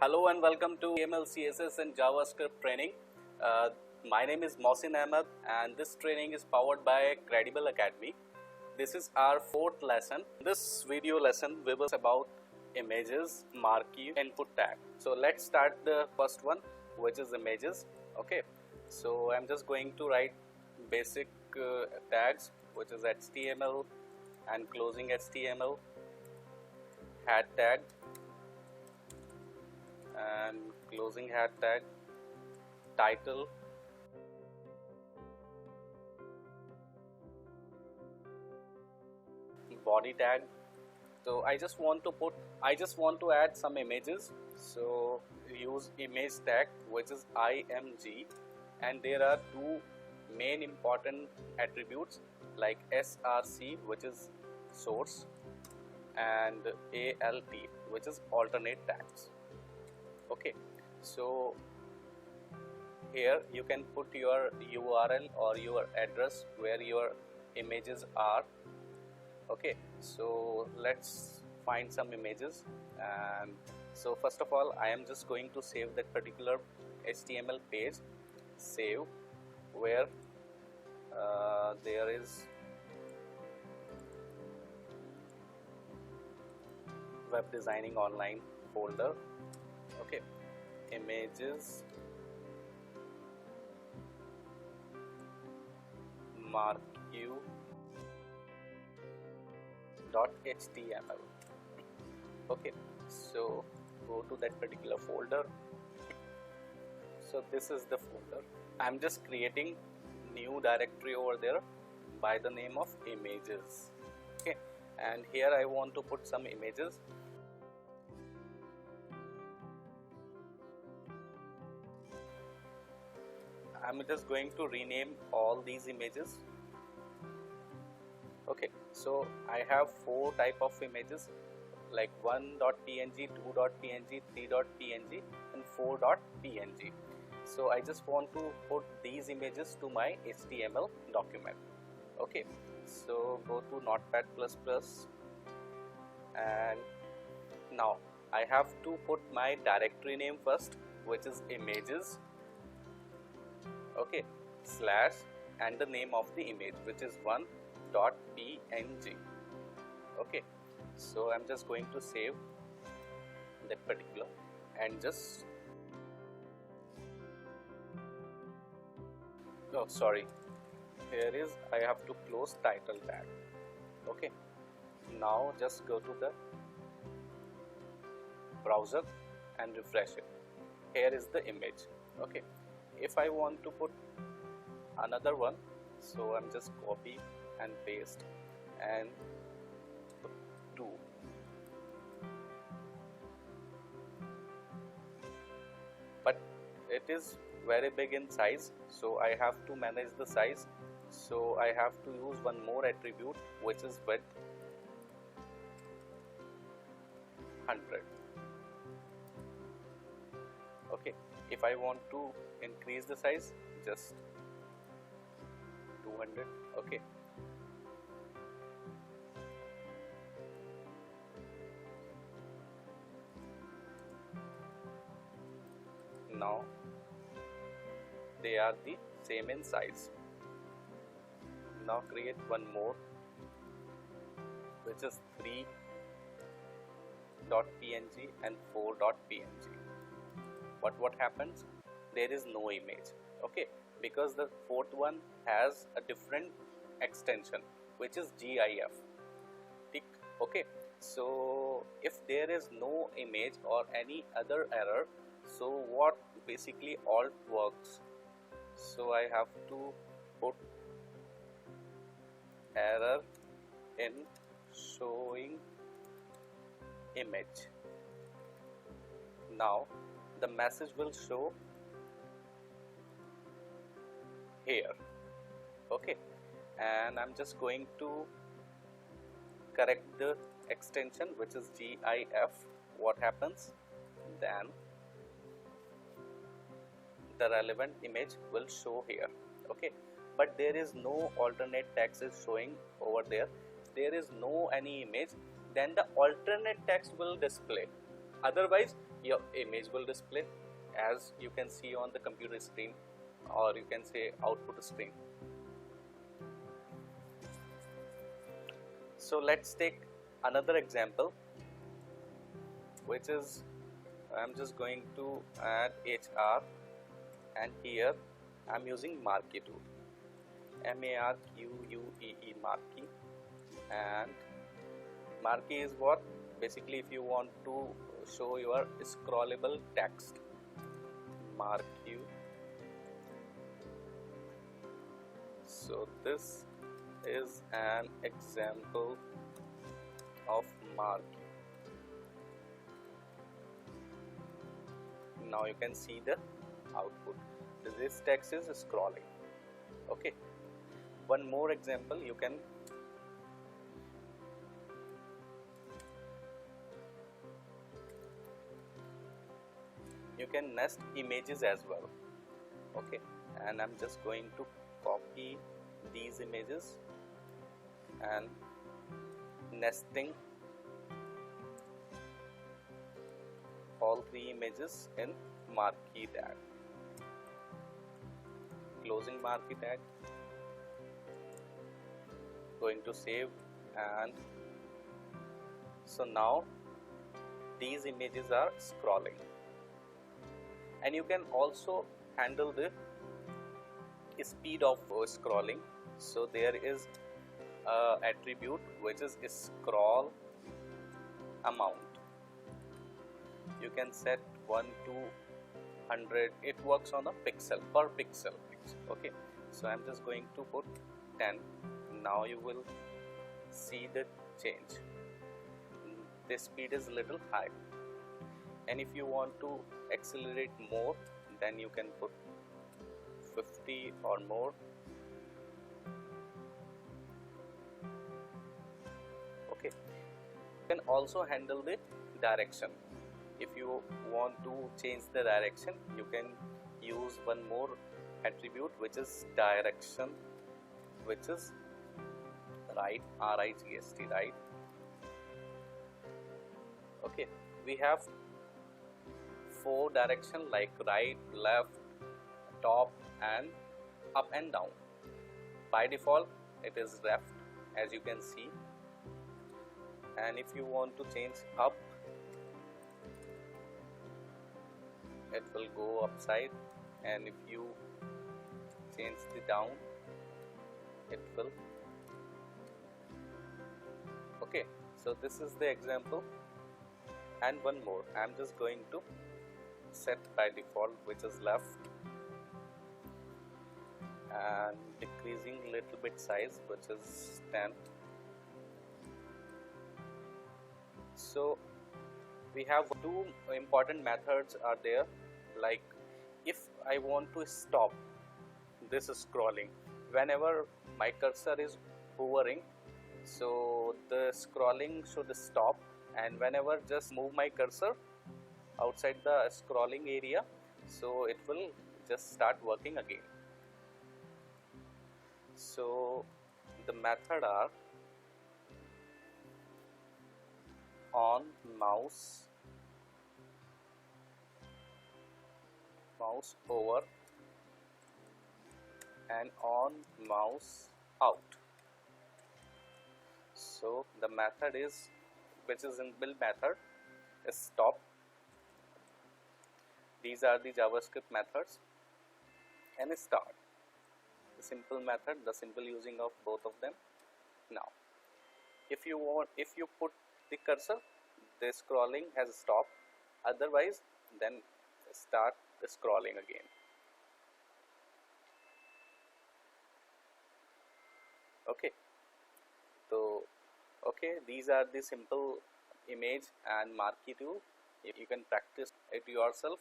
Hello and welcome to HTML, CSS and JavaScript training. My name is Mohsin Ahmed and this training is powered by Credible Academy. This is our fourth lesson. This video lesson we will about images, marquee, input tag. So let's start the first one, which is images. Okay, so I'm just going to write basic tags, which is HTML and closing HTML, head tag and closing head tag, title, body tag. So I just want to add some images, so use image tag, which is img, and there are two main important attributes like src, which is source, and alt, which is alternate tags. Okay, so here you can put your URL or your address where your images are. Okay, so let's find some images. And so first of all, I am just going to save that particular HTML page, save, where there is web designing online folder. Okay, images, marquee.html. Okay, so go to that particular folder. So this is the folder. I'm just creating new directory over there by the name of images. Okay, and here I want to put some images. I'm just going to rename all these images. Okay, so I have four type of images like 1.png, 2.png, 3.png and 4.png. So I just want to put these images to my HTML document. Okay, so go to Notepad++ and now I have to put my directory name first, which is images. Okay, slash and the name of the image, which is 1.png. Okay, so I'm just going to save that particular and just here is I have to close title tag. Okay, now just go to the browser and refresh it. Here is the image. Okay, if I want to put another one, so I'm just copy and paste and put 2. But it is very big in size, so I have to manage the size. So I have to use one more attribute, which is width 100. Okay, if I want to increase the size, just 200. Okay, now they are the same in size. Now create one more, which is 3.png and 4.png. But what happens? There is no image. Okay, because the fourth one has a different extension, which is GIF. Tick. Okay, so if there is no image or any other error, so what basically alt works? So I have to put error in showing image. Now the message will show here. Okay, and I'm just going to correct the extension, which is GIF. What happens? Then the relevant image will show here. Okay, but there is no alternate text is showing over there. There is no any image, then the alternate text will display. Otherwise your image will display as you can see on the computer screen, or you can say output screen. So let's take another example, which is I'm just going to add HR, and here I'm using Marquee tool, Marquee, Marquee. And Marquee is what? Basically, if you want to show your scrollable text, Marquee. So this is an example of Marquee. Now you can see the output. This text is scrolling. Okay. One more example, you can nest images as well. Okay, and I'm just going to copy these images and nesting all three images in Marquee tag. Closing Marquee tag, going to save, and so now these images are scrolling. And you can also handle the speed of scrolling. So there is a attribute which is scroll amount. You can set 1 to 100. It works on a pixel per pixel. Okay, so I'm just going to put 10. Now you will see the change. The speed is a little high, and if you want to accelerate more, then you can put 50 or more. Okay, you can also handle the direction. If you want to change the direction, you can use one more attribute, which is direction, which is right, RIGST, right. Okay, we have 4 direction like right, left, top, and up and down. By default it is left, as you can see, and if you want to change up, it will go upside, and if you change the down, it will. Okay, so this is the example. And one more, I'm just going to set by default, which is left, and decreasing little bit size, which is 10. So we have 2 important methods are there. Like if I want to stop this scrolling, whenever my cursor is hovering, so the scrolling should stop, and whenever just move my cursor outside the scrolling area, so it will just start working again. So the method are on mouse over and on mouse out. So the method is, which is inbuilt method, is stop. These are the JavaScript methods, and start, the simple method, the simple using of both of them. Now if you put the cursor, the scrolling has stopped, otherwise then start the scrolling again. Okay, so okay, these are the simple image and Marquee tool. You can practice it yourself.